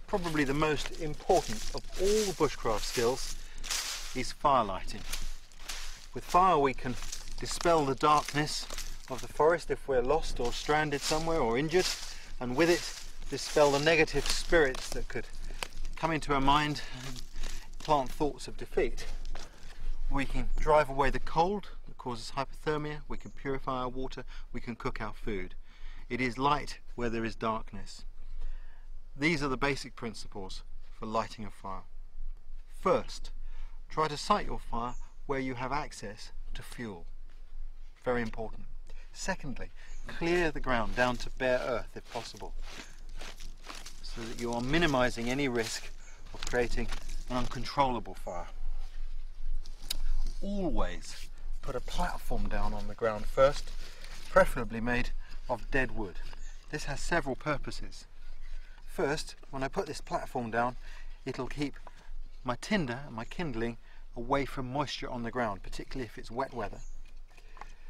probably the most important of all bushcraft skills is fire lighting. With fire we can dispel the darkness of the forest if we're lost or stranded somewhere or injured, and with it dispel the negative spirits that could come into our mind and plant thoughts of defeat. We can drive away the cold that causes hypothermia, we can purify our water, we can cook our food. It is light where there is darkness. These are the basic principles for lighting a fire. First, try to site your fire where you have access to fuel. Very important. Secondly, clear the ground down to bare earth if possible, so that you are minimizing any risk of creating an uncontrollable fire. Always put a platform down on the ground first, preferably made of dead wood. This has several purposes. First, when I put this platform down, it'll keep my tinder and my kindling away from moisture on the ground, particularly if it's wet weather.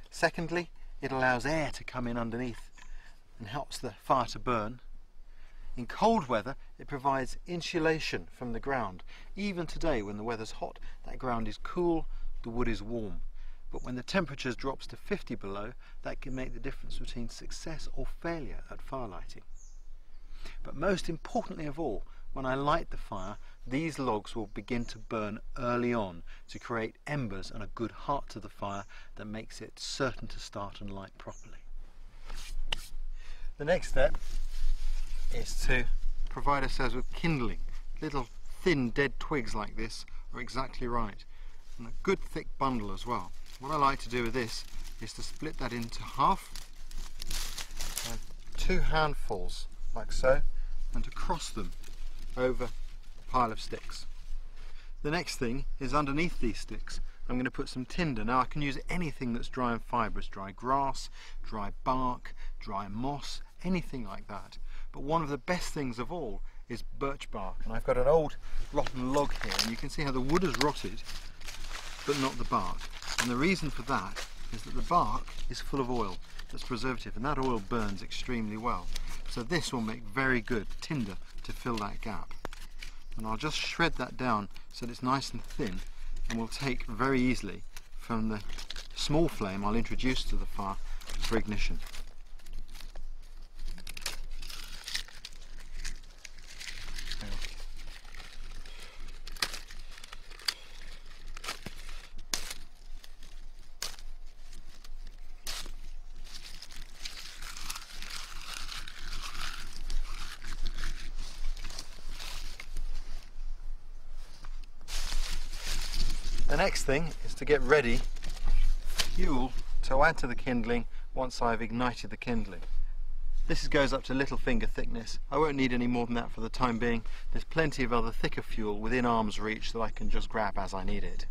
Secondly, it allows air to come in underneath and helps the fire to burn. In cold weather, it provides insulation from the ground. Even today, when the weather's hot, that ground is cool, the wood is warm. But when the temperature drops to 50 below, that can make the difference between success or failure at fire lighting. But most importantly of all, when I light the fire, these logs will begin to burn early on to create embers and a good heart to the fire that makes it certain to start and light properly. The next step is to provide ourselves with kindling. Little thin dead twigs like this are exactly right, and a good thick bundle as well. What I like to do with this is to split that into half, and 2 handfuls like so, and to cross them over a pile of sticks. The next thing is underneath these sticks I'm going to put some tinder. Now I can use anything that's dry and fibrous, dry grass, dry bark, dry moss, anything like that. But one of the best things of all is birch bark, and I've got an old rotten log here, and you can see how the wood has rotted but not the bark. And the reason for that is that the bark is full of oil that's preservative, and that oil burns extremely well. So this will make very good tinder to fill that gap. And I'll just shred that down so that it's nice and thin, and will take very easily from the small flame I'll introduce to the fire for ignition. The next thing is to get ready fuel to add to the kindling once I've ignited the kindling. This goes up to little finger thickness. I won't need any more than that for the time being. There's plenty of other thicker fuel within arm's reach that I can just grab as I need it.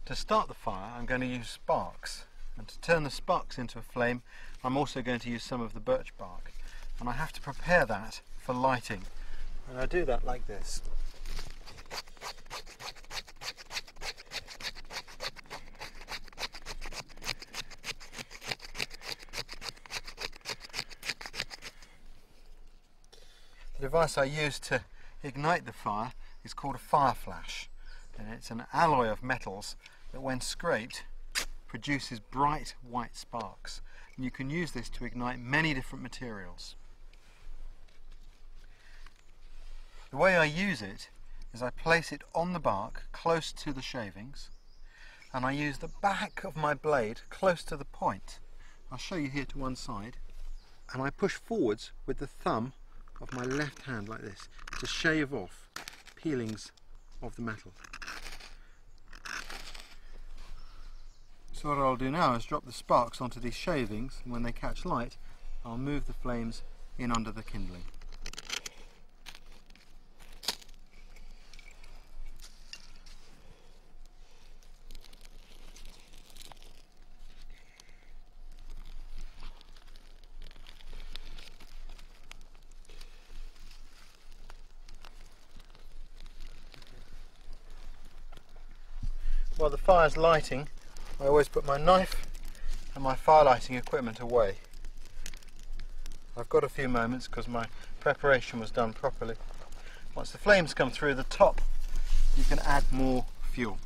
To start the fire, I'm going to use sparks, and to turn the sparks into a flame I'm also going to use some of the birch bark, and I have to prepare that for lighting, and I do that like this. The device I use to ignite the fire is called a fire flash, and it's an alloy of metals that when scraped produces bright white sparks, and you can use this to ignite many different materials. The way I use it is I place it on the bark close to the shavings, and I use the back of my blade close to the point. I'll show you here to one side, and I push forwards with the thumb of my left hand like this to shave off peelings of the metal. So what I'll do now is drop the sparks onto these shavings, and when they catch light I'll move the flames in under the kindling. While the fire's lighting, I always put my knife and my fire lighting equipment away. I've got a few moments because my preparation was done properly. Once the flames come through the top, you can add more fuel.